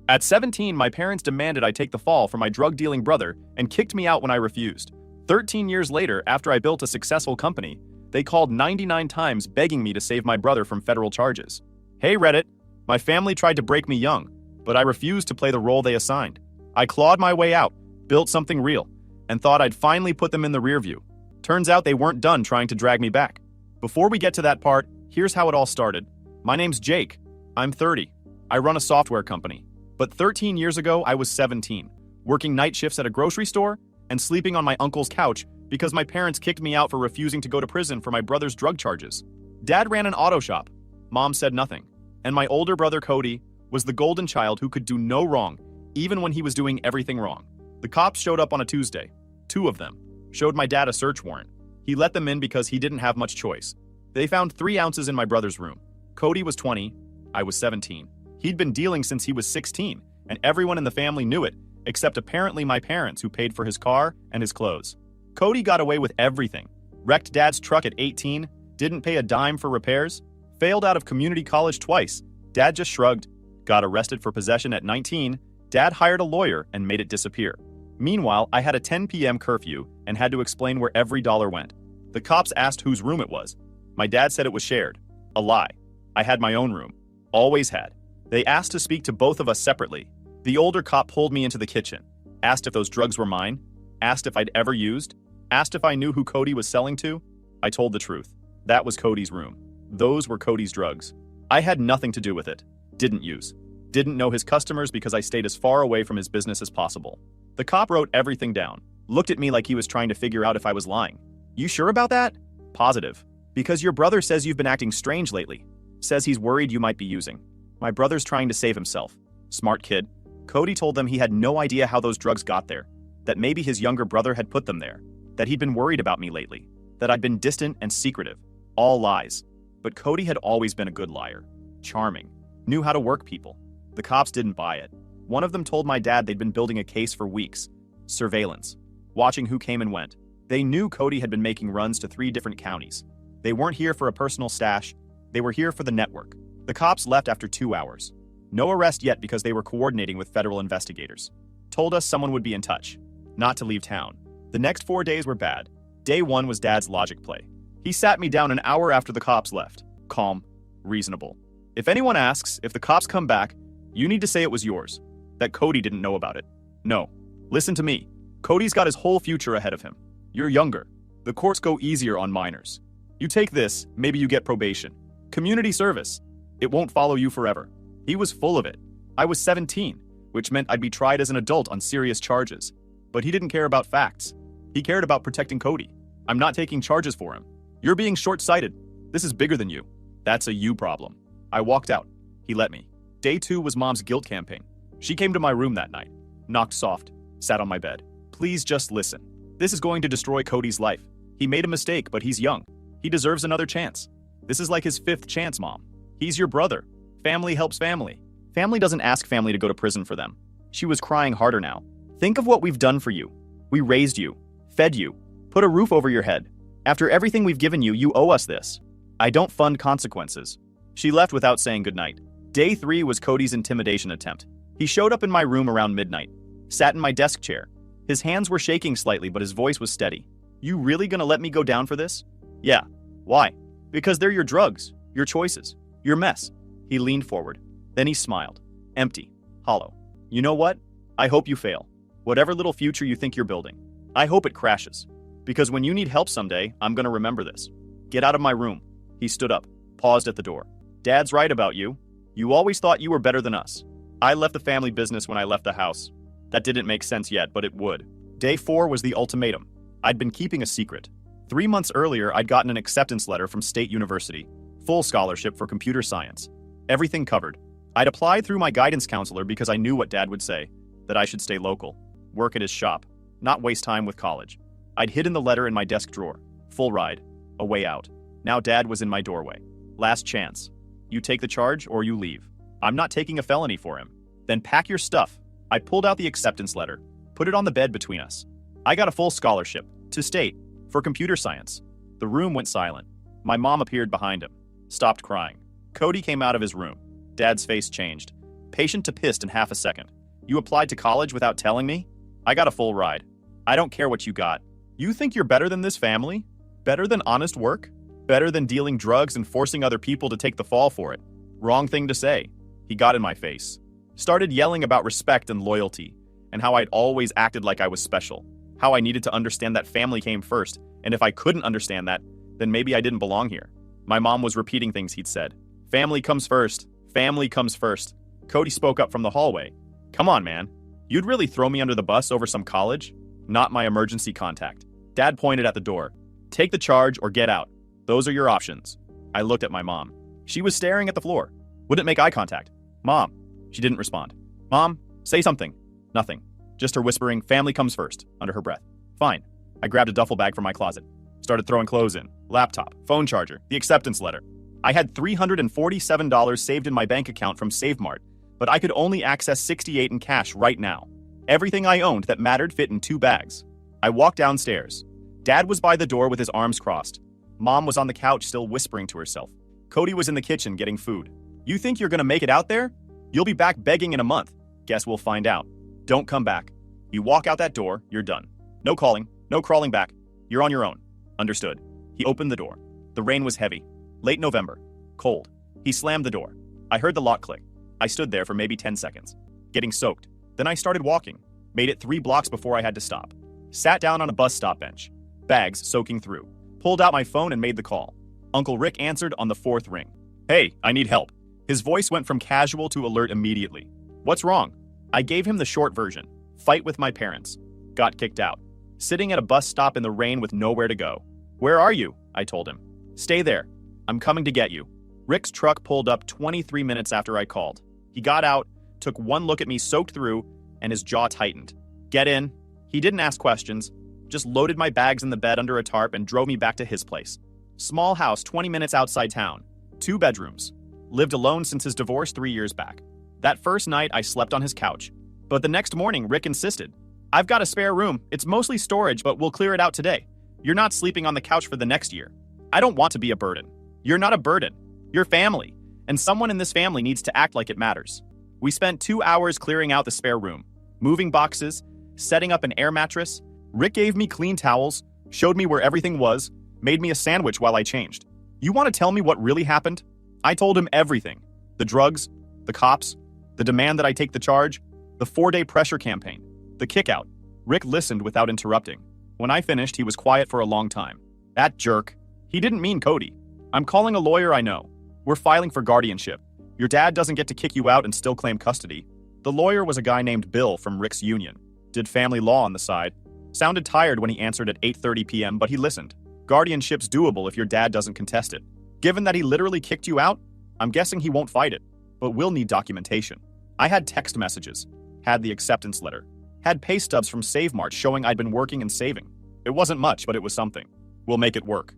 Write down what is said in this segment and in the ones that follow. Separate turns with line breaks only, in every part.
At 17, my parents demanded I take the fall for my drug-dealing brother and kicked me out when I refused. 13 years later, after I built a successful company, they called 99 times begging me to save my brother from federal charges. Hey Reddit, my family tried to break me young, but I refused to play the role they assigned. I clawed my way out, built something real, and thought I'd finally put them in the rear view. Turns out they weren't done trying to drag me back. Before we get to that part, here's how it all started. My name's Jake. I'm 30. I run a software company. But 13 years ago, I was 17, working night shifts at a grocery store and sleeping on my uncle's couch because my parents kicked me out for refusing to go to prison for my brother's drug charges. Dad ran an auto shop. Mom said nothing. And my older brother Cody was the golden child who could do no wrong, even when he was doing everything wrong. The cops showed up on a Tuesday. 2 of them showed my dad a search warrant. He let them in because he didn't have much choice. They found 3 ounces in my brother's room. Cody was 20. I was 17. He'd been dealing since he was 16, and everyone in the family knew it, except apparently my parents, who paid for his car and his clothes. Cody got away with everything. Wrecked Dad's truck at 18, didn't pay a dime for repairs, failed out of community college twice. Dad just shrugged. Got arrested for possession at 19. Dad hired a lawyer and made it disappear. Meanwhile, I had a 10 p.m. curfew and had to explain where every dollar went. The cops asked whose room it was. My dad said it was shared. A lie. I had my own room. Always had. They asked to speak to both of us separately. The older cop pulled me into the kitchen, asked if those drugs were mine, asked if I'd ever used, asked if I knew who Cody was selling to. I told the truth. That was Cody's room. Those were Cody's drugs. I had nothing to do with it. Didn't use. Didn't know his customers because I stayed as far away from his business as possible. The cop wrote everything down, looked at me like he was trying to figure out if I was lying. You sure about that? Positive. Because your brother says you've been acting strange lately. Says he's worried you might be using. My brother's trying to save himself. Smart kid. Cody told them he had no idea how those drugs got there, that maybe his younger brother had put them there, that he'd been worried about me lately, that I'd been distant and secretive. All lies. But Cody had always been a good liar. Charming. Knew how to work people. The cops didn't buy it. One of them told my dad they'd been building a case for weeks. Surveillance. Watching who came and went. They knew Cody had been making runs to 3 different counties. They weren't here for a personal stash. They were here for the network. The cops left after 2 hours. No arrest yet because they were coordinating with federal investigators. Told us someone would be in touch. Not to leave town. The next 4 days were bad. Day 1 was Dad's logic play. He sat me down an hour after the cops left. Calm. Reasonable. If anyone asks, if the cops come back, you need to say it was yours. That Cody didn't know about it. No. Listen to me. Cody's got his whole future ahead of him. You're younger. The courts go easier on minors. You take this, maybe you get probation. Community service. It won't follow you forever. He was full of it. I was 17, which meant I'd be tried as an adult on serious charges. But he didn't care about facts. He cared about protecting Cody. I'm not taking charges for him. You're being short-sighted. This is bigger than you. That's a you problem. I walked out. He let me. Day 2 was Mom's guilt campaign. She came to my room that night. Knocked soft. Sat on my bed. Please just listen. This is going to destroy Cody's life. He made a mistake, but he's young. He deserves another chance. This is like his 5th chance, Mom. He's your brother. Family helps family. Family doesn't ask family to go to prison for them. She was crying harder now. Think of what we've done for you. We raised you, fed you, put a roof over your head. After everything we've given you, you owe us this. I don't fund consequences. She left without saying goodnight. Day 3 was Cody's intimidation attempt. He showed up in my room around midnight, sat in my desk chair. His hands were shaking slightly, but his voice was steady. You really gonna let me go down for this? Yeah. Why? Because they're your drugs, your choices, your mess. He leaned forward. Then he smiled. Empty. Hollow. You know what? I hope you fail. Whatever little future you think you're building. I hope it crashes. Because when you need help someday, I'm gonna remember this. Get out of my room. He stood up, paused at the door. Dad's right about you. You always thought you were better than us. I left the family business when I left the house. That didn't make sense yet, but it would. Day 4 was the ultimatum. I'd been keeping a secret. 3 months earlier, I'd gotten an acceptance letter from State University. Full scholarship for computer science. Everything covered. I'd applied through my guidance counselor because I knew what Dad would say, that I should stay local, work at his shop, not waste time with college. I'd hidden the letter in my desk drawer. Full ride. A way out. Now Dad was in my doorway. Last chance. You take the charge or you leave. I'm not taking a felony for him. Then pack your stuff. I pulled out the acceptance letter, put it on the bed between us. I got a full scholarship, to State, for computer science. The room went silent. My mom appeared behind him, stopped crying. Cody came out of his room. Dad's face changed. Patient to pissed in half a second. You applied to college without telling me? I got a full ride. I don't care what you got. You think you're better than this family? Better than honest work? Better than dealing drugs and forcing other people to take the fall for it? Wrong thing to say. He got in my face. Started yelling about respect and loyalty, and how I'd always acted like I was special. How I needed to understand that family came first, and if I couldn't understand that, then maybe I didn't belong here. My mom was repeating things he'd said. Family comes first. Family comes first. Cody spoke up from the hallway. Come on, man. You'd really throw me under the bus over some college? Not my emergency contact. Dad pointed at the door. Take the charge or get out. Those are your options. I looked at my mom. She was staring at the floor. Wouldn't make eye contact. Mom. She didn't respond. Mom, say something. Nothing. Just her whispering, family comes first, under her breath. Fine. I grabbed a duffel bag from my closet. Started throwing clothes in. Laptop, phone charger, the acceptance letter. I had $347 saved in my bank account from SaveMart, but I could only access $68 in cash right now. Everything I owned that mattered fit in 2 bags. I walked downstairs. Dad was by the door with his arms crossed. Mom was on the couch still whispering to herself. Cody was in the kitchen getting food. You think you're gonna make it out there? You'll be back begging in a month. Guess we'll find out. Don't come back. You walk out that door, you're done. No calling, no crawling back. You're on your own. Understood. He opened the door. The rain was heavy. Late November. Cold. He slammed the door. I heard the lock click. I stood there for maybe 10 seconds, getting soaked. Then I started walking. Made it 3 blocks before I had to stop. Sat down on a bus stop bench. Bags soaking through. Pulled out my phone and made the call. Uncle Rick answered on the 4th ring. Hey, I need help. His voice went from casual to alert immediately. What's wrong? I gave him the short version. Fight with my parents. Got kicked out. Sitting at a bus stop in the rain with nowhere to go. Where are you? I told him. Stay there. I'm coming to get you. Rick's truck pulled up 23 minutes after I called. He got out, took one look at me soaked through, and his jaw tightened. Get in. He didn't ask questions, just loaded my bags in the bed under a tarp and drove me back to his place. Small house 20 minutes outside town. 2 bedrooms. Lived alone since his divorce 3 years back. That first night, I slept on his couch. But the next morning, Rick insisted. I've got a spare room. It's mostly storage, but we'll clear it out today. You're not sleeping on the couch for the next year. I don't want to be a burden. You're not a burden. You're family. And someone in this family needs to act like it matters. We spent 2 hours clearing out the spare room, moving boxes, setting up an air mattress. Rick gave me clean towels, showed me where everything was, made me a sandwich while I changed. You want to tell me what really happened? I told him everything. The drugs, the cops, the demand that I take the charge, the 4-day pressure campaign, the kickout. Rick listened without interrupting. When I finished, he was quiet for a long time. That jerk. He didn't mean Cody. I'm calling a lawyer I know. We're filing for guardianship. Your dad doesn't get to kick you out and still claim custody. The lawyer was a guy named Bill from Rick's union. Did family law on the side. Sounded tired when he answered at 8:30 p.m., but he listened. Guardianship's doable if your dad doesn't contest it. Given that he literally kicked you out, I'm guessing he won't fight it. But we'll need documentation. I had text messages. Had the acceptance letter. Had pay stubs from SaveMart showing I'd been working and saving. It wasn't much, but it was something. We'll make it work.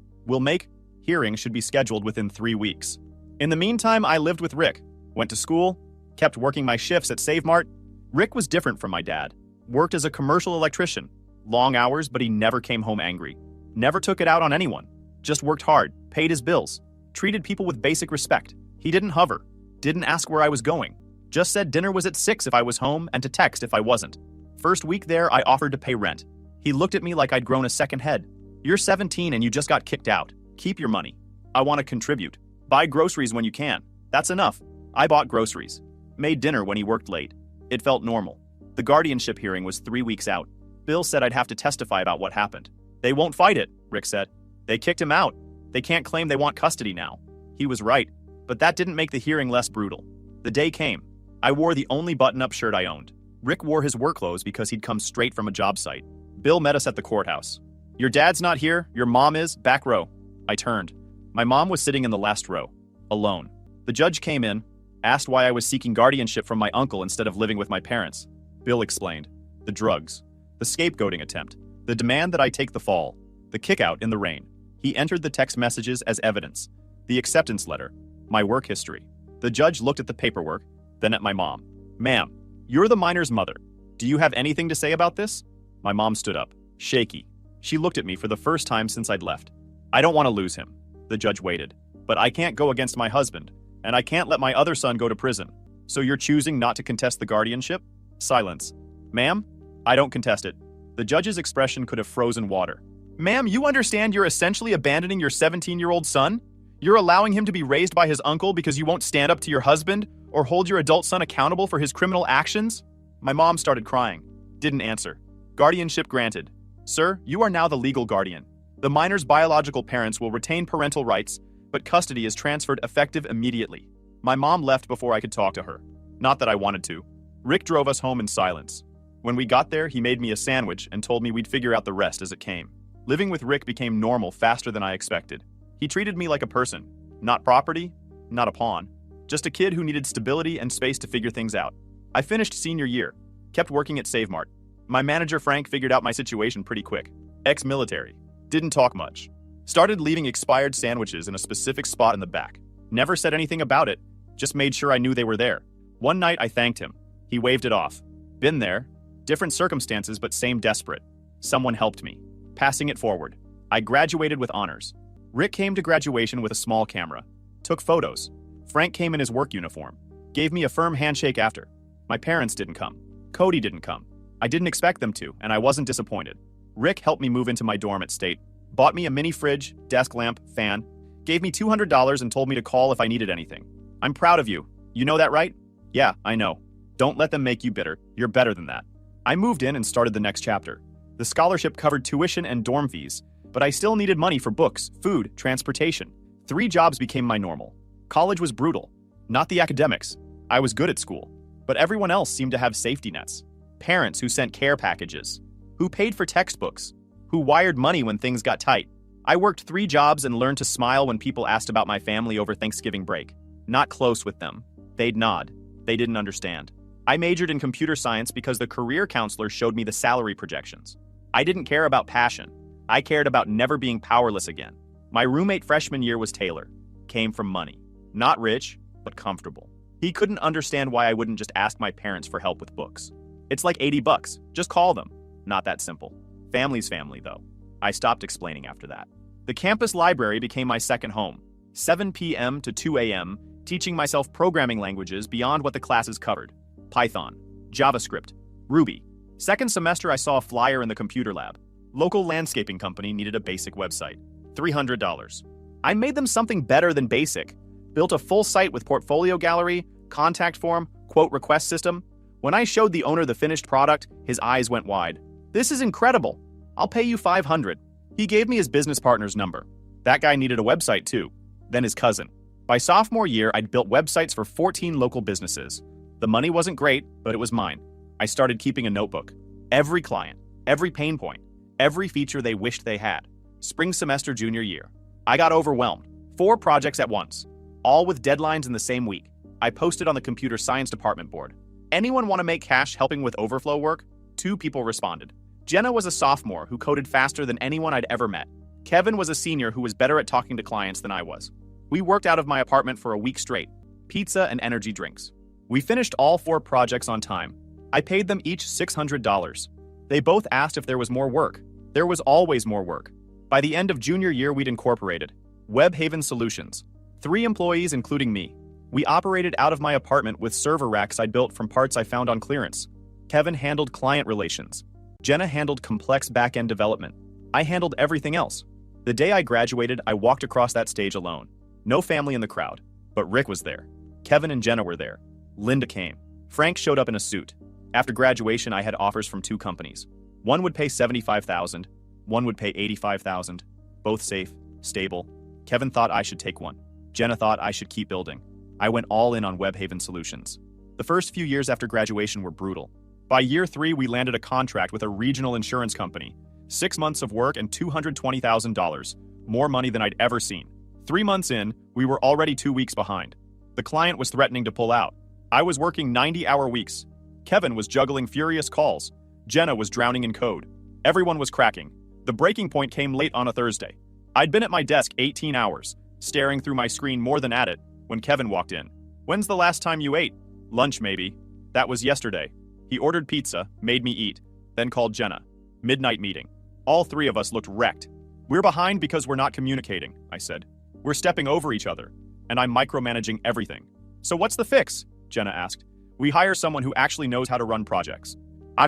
Hearing should be scheduled within 3 weeks. In the meantime, I lived with Rick. Went to school. Kept working my shifts at SaveMart. Rick was different from my dad. Worked as a commercial electrician. Long hours, but he never came home angry. Never took it out on anyone. Just worked hard, paid his bills. Treated people with basic respect. He didn't hover. Didn't ask where I was going. Just said dinner was at 6 if I was home and to text if I wasn't. First week there, I offered to pay rent. He looked at me like I'd grown a second head. You're 17 and you just got kicked out. Keep your money. I want to contribute. Buy groceries when you can. That's enough. I bought groceries. Made dinner when he worked late. It felt normal. The guardianship hearing was 3 weeks out. Bill said I'd have to testify about what happened. They won't fight it, Rick said. They kicked him out. They can't claim they want custody now. He was right, but that didn't make the hearing less brutal. The day came. I wore the only button-up shirt I owned. Rick wore his work clothes because he'd come straight from a job site. Bill met us at the courthouse. Your dad's not here, your mom is, back row. I turned. My mom was sitting in the last row, alone. The judge came in, asked why I was seeking guardianship from my uncle instead of living with my parents. Bill explained. The drugs. The scapegoating attempt. The demand that I take the fall. The kickout in the rain. He entered the text messages as evidence. The acceptance letter. My work history. The judge looked at the paperwork, then at my mom. Ma'am, you're the minor's mother. Do you have anything to say about this? My mom stood up, shaky. She looked at me for the first time since I'd left. I don't want to lose him. The judge waited. But I can't go against my husband, and I can't let my other son go to prison. So you're choosing not to contest the guardianship? Silence. Ma'am, I don't contest it. The judge's expression could have frozen water. Ma'am, you understand you're essentially abandoning your 17-year-old son? You're allowing him to be raised by his uncle because you won't stand up to your husband or hold your adult son accountable for his criminal actions? My mom started crying. Didn't answer. Guardianship granted. Sir, you are now the legal guardian. The minor's biological parents will retain parental rights, but custody is transferred effective immediately. My mom left before I could talk to her. Not that I wanted to. Rick drove us home in silence. When we got there, he made me a sandwich and told me we'd figure out the rest as it came. Living with Rick became normal faster than I expected. He treated me like a person. Not property, not a pawn. Just a kid who needed stability and space to figure things out. I finished senior year. Kept working at SaveMart. My manager Frank figured out my situation pretty quick. Ex-military. Didn't talk much. Started leaving expired sandwiches in a specific spot in the back. Never said anything about it. Just made sure I knew they were there. One night I thanked him. He waved it off. Been there. Different circumstances, but same desperate. Someone helped me. Passing it forward. I graduated with honors. Rick came to graduation with a small camera. Took photos. Frank came in his work uniform. Gave me a firm handshake after. My parents didn't come. Cody didn't come. I didn't expect them to, and I wasn't disappointed. Rick helped me move into my dorm at State. Bought me a mini fridge, desk lamp, fan. Gave me $200 and told me to call if I needed anything. I'm proud of you. You know that, right? Yeah, I know. Don't let them make you bitter. You're better than that. I moved in and started the next chapter. The scholarship covered tuition and dorm fees, but I still needed money for books, food, transportation. 3 jobs became my normal. College was brutal. Not the academics. I was good at school. But everyone else seemed to have safety nets. Parents who sent care packages. Who paid for textbooks. Who wired money when things got tight. I worked 3 jobs and learned to smile when people asked about my family over Thanksgiving break. Not close with them. They'd nod. They didn't understand. I majored in computer science because the career counselor showed me the salary projections. I didn't care about passion. I cared about never being powerless again. My roommate freshman year was Taylor. Came from money. Not rich, but comfortable. He couldn't understand why I wouldn't just ask my parents for help with books. It's like $80. Just call them. Not that simple. Family's family, though. I stopped explaining after that. The campus library became my second home. 7 p.m. to 2 a.m., teaching myself programming languages beyond what the classes covered. Python, JavaScript, Ruby. Second semester, I saw a flyer in the computer lab. Local landscaping company needed a basic website. $300. I made them something better than basic. Built a full site with portfolio gallery, contact form, quote request system. When I showed the owner the finished product, his eyes went wide. This is incredible. I'll pay you $500. He gave me his business partner's number. That guy needed a website too. Then his cousin. By sophomore year, I'd built websites for 14 local businesses. The money wasn't great, but it was mine. I started keeping a notebook. Every client, every pain point, every feature they wished they had. Spring semester junior year. I got overwhelmed. 4 projects at once, all with deadlines in the same week. I posted on the computer science department board. Anyone want to make cash helping with overflow work? 2 people responded. Jenna was a sophomore who coded faster than anyone I'd ever met. Kevin was a senior who was better at talking to clients than I was. We worked out of my apartment for a week straight. Pizza and energy drinks. We finished all 4 projects on time. I paid them each $600. They both asked if there was more work. There was always more work. By the end of junior year, we'd incorporated Webhaven Solutions. 3 employees, including me. We operated out of my apartment with server racks I'd built from parts I found on clearance. Kevin handled client relations. Jenna handled complex back-end development. I handled everything else. The day I graduated, I walked across that stage alone. No family in the crowd, but Rick was there. Kevin and Jenna were there. Linda came. Frank showed up in a suit. After graduation, I had offers from 2 companies. One would pay $75,000. One would pay $85,000. Both safe, stable. Kevin thought I should take one. Jenna thought I should keep building. I went all in on Webhaven Solutions. The first few years after graduation were brutal. By year 3, we landed a contract with a regional insurance company. 6 months of work and $220,000. More money than I'd ever seen. 3 months in, we were already 2 weeks behind. The client was threatening to pull out. I was working 90-hour weeks. Kevin was juggling furious calls. Jenna was drowning in code. Everyone was cracking. The breaking point came late on a Thursday. I'd been at my desk 18 hours, staring through my screen more than at it, when Kevin walked in. When's the last time you ate? Lunch, maybe. That was yesterday. He ordered pizza, made me eat, then called Jenna. Midnight meeting. All 3 of us looked wrecked. We're behind because we're not communicating, I said. We're stepping over each other, and I'm micromanaging everything. So what's the fix? Jenna asked. We hire someone who actually knows how to run projects.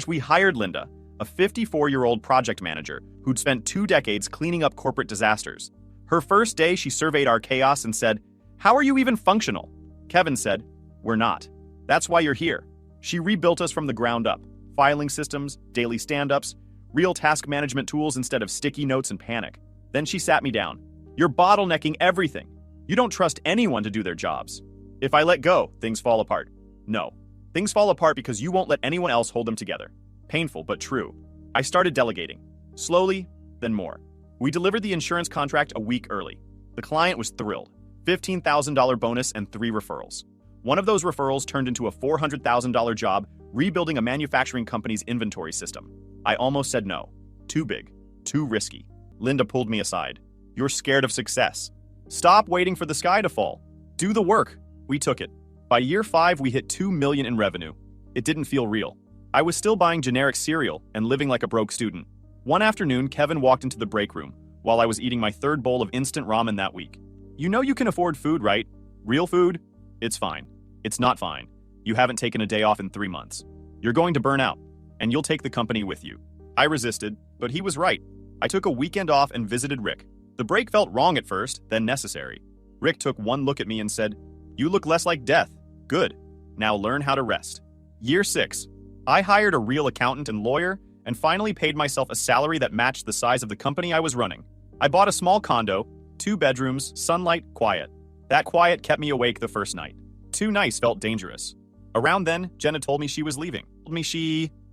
We hired Linda, a 54-year-old project manager who'd spent 2 decades cleaning up corporate disasters. Her first day, she surveyed our chaos and said, "How are you even functional?" Kevin said, "We're not. That's why you're here." She rebuilt us from the ground up. Filing systems, daily stand-ups, real task management tools instead of sticky notes and panic. Then she sat me down. "You're bottlenecking everything. You don't trust anyone to do their jobs. If I let go, things fall apart." No. Things fall apart because you won't let anyone else hold them together. Painful, but true. I started delegating. Slowly, then more. We delivered the insurance contract a week early. The client was thrilled. $15,000 bonus and 3 referrals. One of those referrals turned into a $400,000 job rebuilding a manufacturing company's inventory system. I almost said no. Too big. Too risky. Linda pulled me aside. "You're scared of success. Stop waiting for the sky to fall. Do the work." We took it. By year 5, we hit $2 million in revenue. It didn't feel real. I was still buying generic cereal and living like a broke student. One afternoon, Kevin walked into the break room while I was eating my 3rd bowl of instant ramen that week. "You know you can afford food, right? Real food? It's fine. It's not fine. You haven't taken a day off in 3 months. You're going to burn out, and you'll take the company with you." I resisted, but he was right. I took a weekend off and visited Rick. The break felt wrong at first, then necessary. Rick took one look at me and said, "You look less like death. Good. Now learn how to rest." Year 6. I hired a real accountant and lawyer and finally paid myself a salary that matched the size of the company I was running. I bought a small condo, 2 bedrooms, sunlight, quiet. That quiet kept me awake the first night. Too nice felt dangerous. Around then, Jenna told me she was leaving.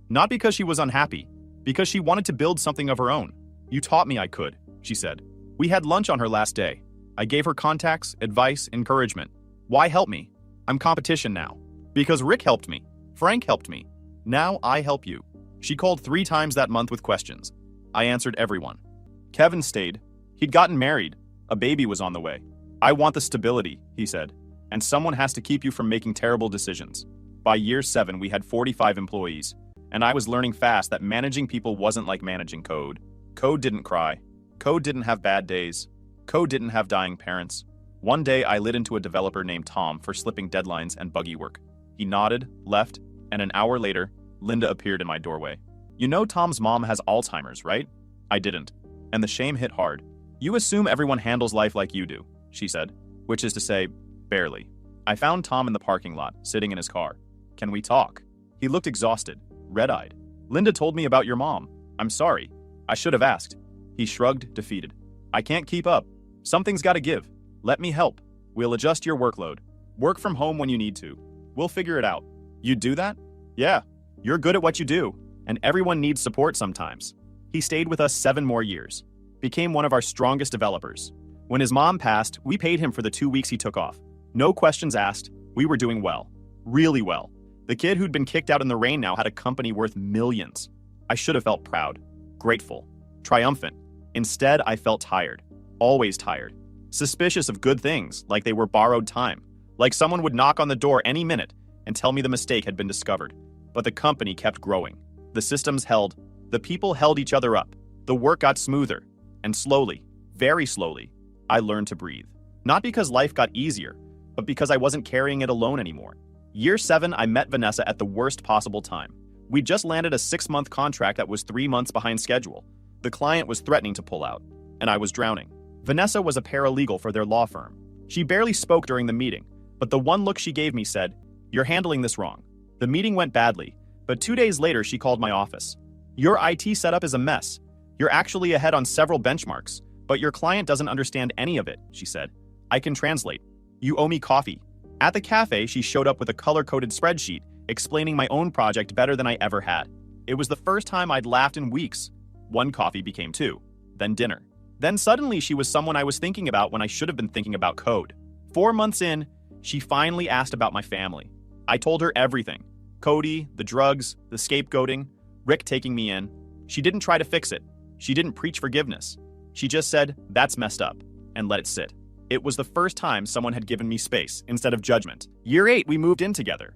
Not because she was unhappy, because she wanted to build something of her own. "You taught me I could," she said. We had lunch on her last day. I gave her contacts, advice, encouragement. Why help me? I'm competition now. Because Rick helped me. Frank helped me. Now I help you. She called 3 times that month with questions. I answered everyone. Kevin stayed. He'd gotten married. A baby was on the way. "I want the stability," he said. "And someone has to keep you from making terrible decisions." By year 7, we had 45 employees. And I was learning fast that managing people wasn't like managing code. Code didn't cry. Code didn't have bad days. Code didn't have dying parents. One day, I lit into a developer named Tom for slipping deadlines and buggy work. He nodded, left, and an hour later, Linda appeared in my doorway. "You know Tom's mom has Alzheimer's, right?" I didn't. And the shame hit hard. "You assume everyone handles life like you do," she said. Which is to say, barely. I found Tom in the parking lot, sitting in his car. "Can we talk?" He looked exhausted, red-eyed. "Linda told me about your mom. I'm sorry. I should have asked." He shrugged, defeated. "I can't keep up. Something's got to give. Let me help. We'll adjust your workload. Work from home when you need to. We'll figure it out." "You'd do that?" "Yeah. You're good at what you do, and everyone needs support sometimes." He stayed with us 7 more years. Became one of our strongest developers. When his mom passed, we paid him for the 2 weeks he took off. No questions asked. We were doing well. Really well. The kid who'd been kicked out in the rain now had a company worth millions. I should have felt proud, grateful, triumphant. Instead, I felt tired. Always tired. Suspicious of good things, like they were borrowed time. Like someone would knock on the door any minute and tell me the mistake had been discovered. But the company kept growing. The systems held. The people held each other up. The work got smoother. And slowly, very slowly, I learned to breathe. Not because life got easier, but because I wasn't carrying it alone anymore. Year 7, I met Vanessa at the worst possible time. We'd just landed a 6-month contract that was 3 months behind schedule. The client was threatening to pull out, and I was drowning. Vanessa was a paralegal for their law firm. She barely spoke during the meeting, but the one look she gave me said, "You're handling this wrong." The meeting went badly, but 2 days later she called my office. "Your IT setup is a mess. You're actually ahead on several benchmarks, but your client doesn't understand any of it," she said. "I can translate. You owe me coffee." At the cafe, she showed up with a color-coded spreadsheet explaining my own project better than I ever had. It was the first time I'd laughed in weeks. 1 coffee became 2, then dinner. Then suddenly she was someone I was thinking about when I should have been thinking about code. 4 months in, she finally asked about my family. I told her everything. Cody, the drugs, the scapegoating, Rick taking me in. She didn't try to fix it. She didn't preach forgiveness. She just said, "That's messed up," and let it sit. It was the first time someone had given me space instead of judgment. Year 8, we moved in together.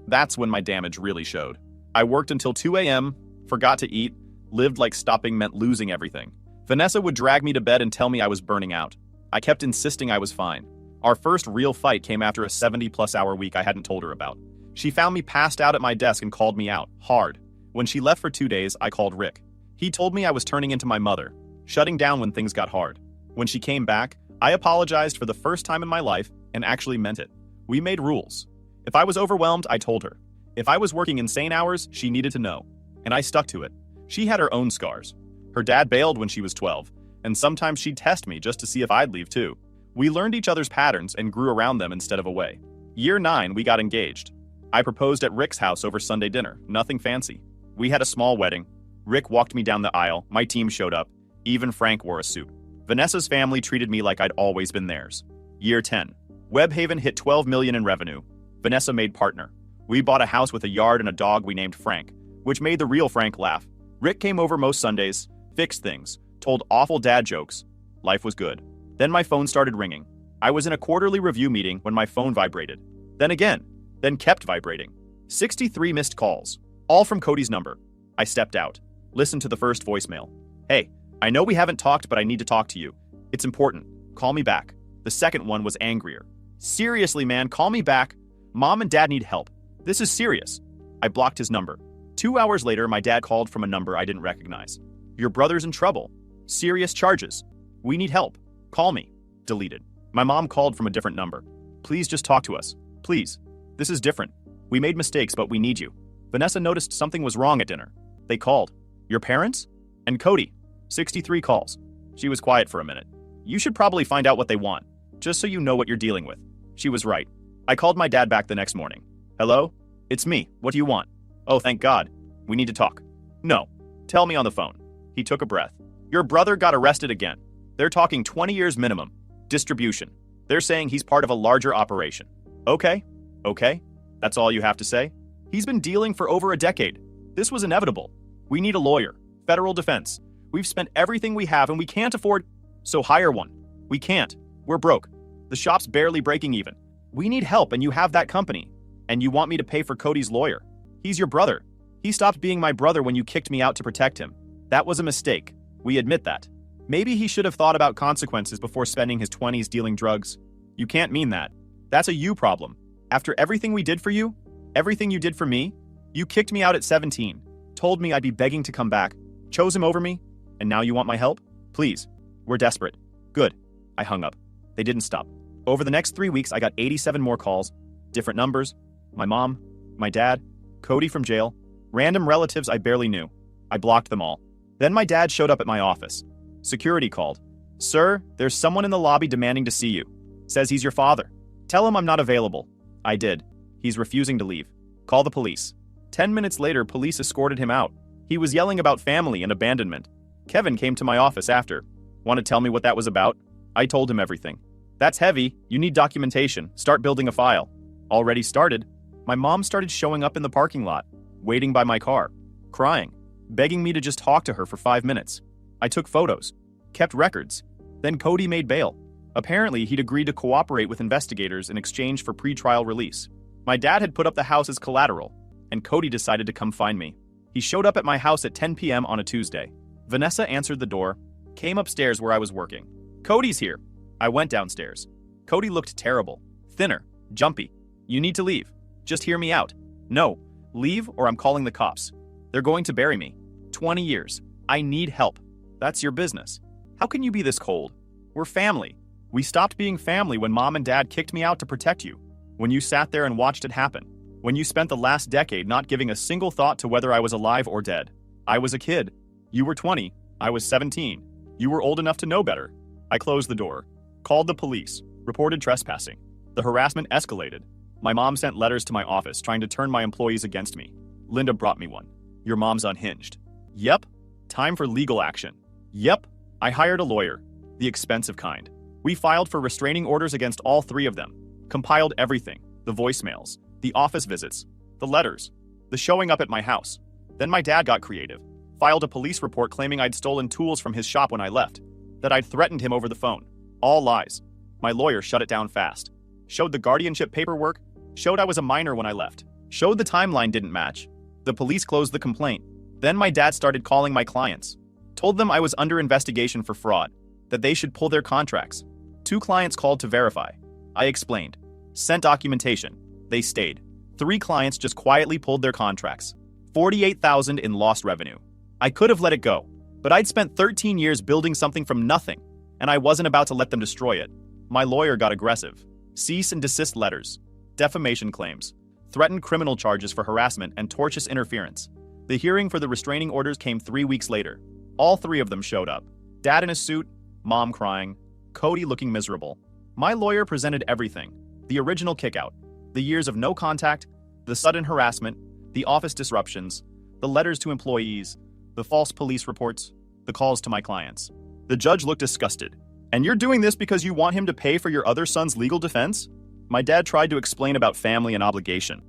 That's when my damage really showed. I worked until 2 a.m., forgot to eat, lived like stopping meant losing everything. Vanessa would drag me to bed and tell me I was burning out. I kept insisting I was fine. Our first real fight came after a 70-plus hour week I hadn't told her about. She found me passed out at my desk and called me out, hard. When she left for 2 days, I called Rick. He told me I was turning into my mother, shutting down when things got hard. When she came back, I apologized for the first time in my life and actually meant it. We made rules. If I was overwhelmed, I told her. If I was working insane hours, she needed to know. And I stuck to it. She had her own scars. Her dad bailed when she was 12, and sometimes she'd test me just to see if I'd leave too. We learned each other's patterns and grew around them instead of away. Year 9, we got engaged. I proposed at Rick's house over Sunday dinner, nothing fancy. We had a small wedding. Rick walked me down the aisle, my team showed up. Even Frank wore a suit. Vanessa's family treated me like I'd always been theirs. Year 10. Webhaven hit $12 million in revenue. Vanessa made partner. We bought a house with a yard and a dog we named Frank, which made the real Frank laugh. Rick came over most Sundays, fixed things, told awful dad jokes. Life was good. Then my phone started ringing. I was in a quarterly review meeting when my phone vibrated. Then again. Then kept vibrating. 63 missed calls, all from Cody's number. I stepped out, listened to the first voicemail. Hey, I know we haven't talked, but I need to talk to you. It's important. Call me back. The second one was angrier. Seriously, man, call me back. Mom and Dad need help. This is serious. I blocked his number. 2 hours later, my dad called from a number I didn't recognize. Your brother's in trouble. Serious charges. We need help. Call me. Deleted. My mom called from a different number. Please just talk to us. Please. This is different. We made mistakes, but we need you. Vanessa noticed something was wrong at dinner. They called. Your parents? And Cody. 63 calls. She was quiet for a minute. You should probably find out what they want, just so you know what you're dealing with. She was right. I called my dad back the next morning. Hello? It's me. What do you want? Oh, thank God. We need to talk. No. Tell me on the phone. He took a breath. Your brother got arrested again. They're talking 20 years minimum. Distribution. They're saying he's part of a larger operation. Okay. Okay? That's all you have to say? He's been dealing for over a decade. This was inevitable. We need a lawyer. Federal defense. We've spent everything we have and we can't afford. So hire one. We can't. We're broke. The shop's barely breaking even. We need help and you have that company. And you want me to pay for Cody's lawyer. He's your brother. He stopped being my brother when you kicked me out to protect him. That was a mistake. We admit that. Maybe he should have thought about consequences before spending his 20s dealing drugs. You can't mean that. That's a you problem. After everything we did for you, everything you did for me, you kicked me out at 17, told me I'd be begging to come back, chose him over me, and now you want my help? Please. We're desperate. Good. I hung up. They didn't stop. Over the next 3 weeks, I got 87 more calls, different numbers, my mom, my dad, Cody from jail, random relatives I barely knew. I blocked them all. Then my dad showed up at my office. Security called. Sir, there's someone in the lobby demanding to see you. Says he's your father. Tell him I'm not available. I did. He's refusing to leave. Call the police. 10 minutes later, police escorted him out. He was yelling about family and abandonment. Kevin came to my office after. Want to tell me what that was about? I told him everything. That's heavy. You need documentation. Start building a file. Already started. My mom started showing up in the parking lot, waiting by my car, crying, begging me to just talk to her for 5 minutes. I took photos, kept records. Then Cody made bail. Apparently, he'd agreed to cooperate with investigators in exchange for pretrial release. My dad had put up the house as collateral, and Cody decided to come find me. He showed up at my house at 10 p.m. on a Tuesday. Vanessa answered the door, came upstairs where I was working. Cody's here. I went downstairs. Cody looked terrible, thinner, jumpy. You need to leave. Just hear me out. No, leave or I'm calling the cops. They're going to bury me. 20 years. I need help. That's your business. How can you be this cold? We're family. We stopped being family when Mom and Dad kicked me out to protect you. When you sat there and watched it happen. When you spent the last decade not giving a single thought to whether I was alive or dead. I was a kid. You were 20. I was 17. You were old enough to know better. I closed the door. Called the police. Reported trespassing. The harassment escalated. My mom sent letters to my office trying to turn my employees against me. Linda brought me one. Your mom's unhinged. Yep. Time for legal action. Yep. I hired a lawyer. The expensive kind. We filed for restraining orders against all 3 of them. Compiled everything. The voicemails. The office visits. The letters. The showing up at my house. Then my dad got creative. Filed a police report claiming I'd stolen tools from his shop when I left. That I'd threatened him over the phone. All lies. My lawyer shut it down fast. Showed the guardianship paperwork. Showed I was a minor when I left. Showed the timeline didn't match. The police closed the complaint. Then my dad started calling my clients. Told them I was under investigation for fraud. That they should pull their contracts. 2 clients called to verify. I explained. Sent documentation. They stayed. 3 clients just quietly pulled their contracts. $48,000 in lost revenue. I could have let it go, but I'd spent 13 years building something from nothing, and I wasn't about to let them destroy it. My lawyer got aggressive. Cease and desist letters, defamation claims, threatened criminal charges for harassment and tortious interference. The hearing for the restraining orders came 3 weeks later. All 3 of them showed up. Dad in a suit, Mom crying, Cody looking miserable. My lawyer presented everything. The original kickout, the years of no contact, the sudden harassment, the office disruptions, the letters to employees, the false police reports, the calls to my clients. The judge looked disgusted. And you're doing this because you want him to pay for your other son's legal defense? My dad tried to explain about family and obligation.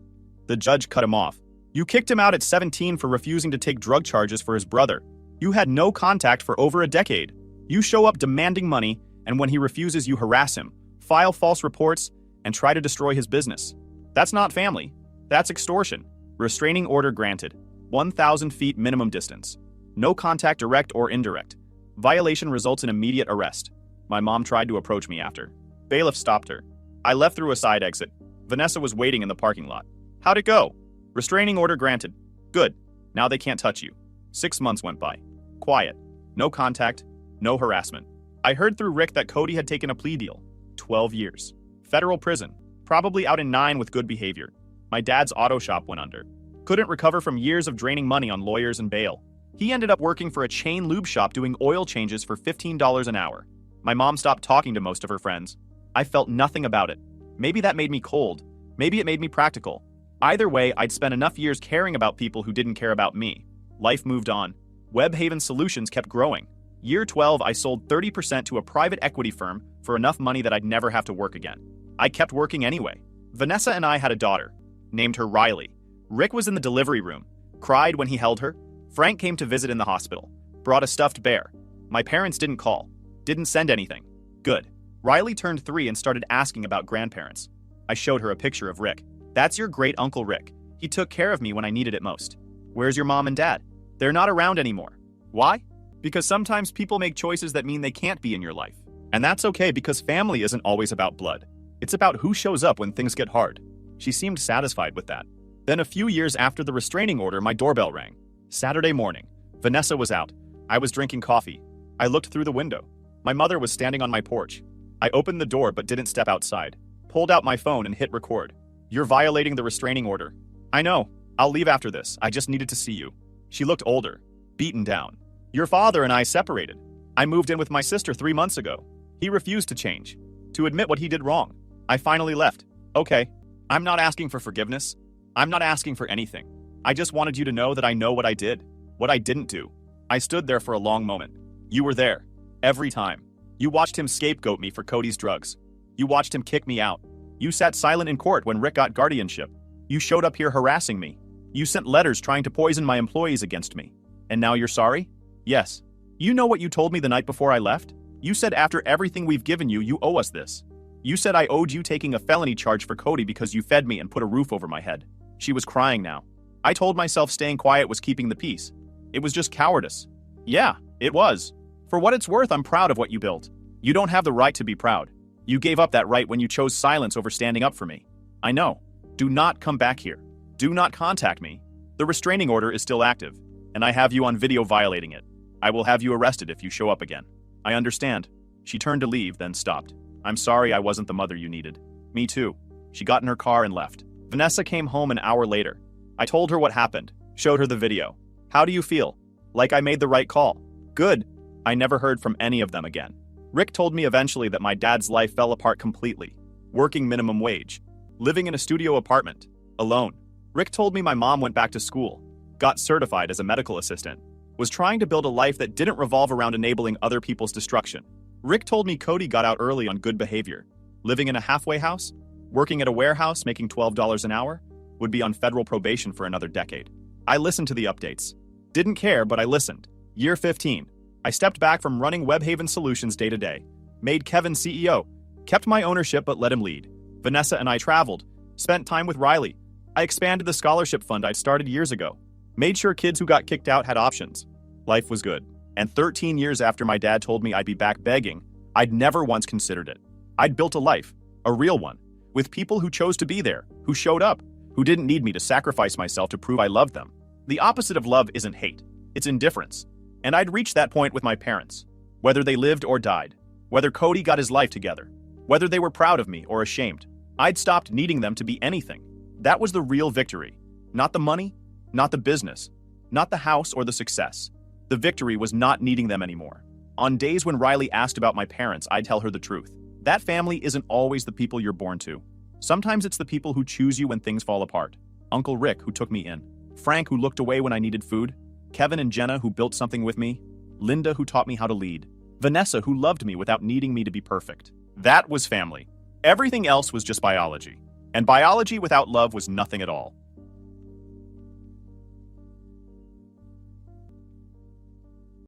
The judge cut him off. You kicked him out at 17 for refusing to take drug charges for his brother. You had no contact for over a decade. You show up demanding money, and when he refuses, you harass him, file false reports, and try to destroy his business. That's not family. That's extortion. Restraining order granted. 1,000 feet minimum distance. No contact, direct or indirect. Violation results in immediate arrest. My mom tried to approach me after. Bailiff stopped her. I left through a side exit. Vanessa was waiting in the parking lot. How'd it go? Restraining order granted. Good. Now they can't touch you. 6 months went by. Quiet. No contact. No harassment. I heard through Rick that Cody had taken a plea deal. 12 years. Federal prison. Probably out in 9 with good behavior. My dad's auto shop went under. Couldn't recover from years of draining money on lawyers and bail. He ended up working for a chain lube shop doing oil changes for $15 an hour. My mom stopped talking to most of her friends. I felt nothing about it. Maybe that made me cold. Maybe it made me practical. Either way, I'd spent enough years caring about people who didn't care about me. Life moved on. Webhaven Solutions kept growing. Year 12, I sold 30% to a private equity firm for enough money that I'd never have to work again. I kept working anyway. Vanessa and I had a daughter. Named her Riley. Rick was in the delivery room. Cried when he held her. Frank came to visit in the hospital. Brought a stuffed bear. My parents didn't call. Didn't send anything. Good. Riley turned 3 and started asking about grandparents. I showed her a picture of Rick. That's your great uncle Rick. He took care of me when I needed it most. Where's your mom and dad? They're not around anymore. Why? Because sometimes people make choices that mean they can't be in your life. And that's okay because family isn't always about blood. It's about who shows up when things get hard. She seemed satisfied with that. Then a few years after the restraining order, my doorbell rang. Saturday morning. Vanessa was out. I was drinking coffee. I looked through the window. My mother was standing on my porch. I opened the door but didn't step outside. Pulled out my phone and hit record. You're violating the restraining order. I know. I'll leave after this. I just needed to see you. She looked older. Beaten down. Your father and I separated. I moved in with my sister 3 months ago. He refused to change. To admit what he did wrong. I finally left. Okay. I'm not asking for forgiveness. I'm not asking for anything. I just wanted you to know that I know what I did. What I didn't do. I stood there for a long moment. You were there. Every time. You watched him scapegoat me for Cody's drugs. You watched him kick me out. You sat silent in court when Rick got guardianship. You showed up here harassing me. You sent letters trying to poison my employees against me. And now you're sorry? Yes. You know what you told me the night before I left? You said after everything we've given you, you owe us this. You said I owed you taking a felony charge for Cody because you fed me and put a roof over my head. She was crying now. I told myself staying quiet was keeping the peace. It was just cowardice. Yeah, it was. For what it's worth, I'm proud of what you built. You don't have the right to be proud. You gave up that right when you chose silence over standing up for me. I know. Do not come back here. Do not contact me. The restraining order is still active, and I have you on video violating it. I will have you arrested if you show up again. I understand. She turned to leave, then stopped. I'm sorry I wasn't the mother you needed. Me too. She got in her car and left. Vanessa came home an hour later. I told her what happened, showed her the video. How do you feel? Like I made the right call. Good. I never heard from any of them again. Rick told me eventually that my dad's life fell apart completely. Working minimum wage. Living in a studio apartment. Alone. Rick told me my mom went back to school. Got certified as a medical assistant. Was trying to build a life that didn't revolve around enabling other people's destruction. Rick told me Cody got out early on good behavior. Living in a halfway house. Working at a warehouse making $12 an hour. Would be on federal probation for another decade. I listened to the updates. Didn't care, but I listened. Year 15. I stepped back from running Webhaven Solutions day to day. Made Kevin CEO. Kept my ownership but let him lead. Vanessa and I traveled. Spent time with Riley. I expanded the scholarship fund I'd started years ago. Made sure kids who got kicked out had options. Life was good. And 13 years after my dad told me I'd be back begging, I'd never once considered it. I'd built a life. A real one. With people who chose to be there, who showed up, who didn't need me to sacrifice myself to prove I loved them. The opposite of love isn't hate, it's indifference. And I'd reached that point with my parents. Whether they lived or died, whether Cody got his life together, whether they were proud of me or ashamed, I'd stopped needing them to be anything. That was the real victory. Not the money, not the business, not the house or the success. The victory was not needing them anymore. On days when Riley asked about my parents, I'd tell her the truth. That family isn't always the people you're born to. Sometimes it's the people who choose you when things fall apart. Uncle Rick, who took me in. Frank, who looked away when I needed food. Kevin and Jenna, who built something with me. Linda, who taught me how to lead. Vanessa, who loved me without needing me to be perfect. That was family. Everything else was just biology. And biology without love was nothing at all.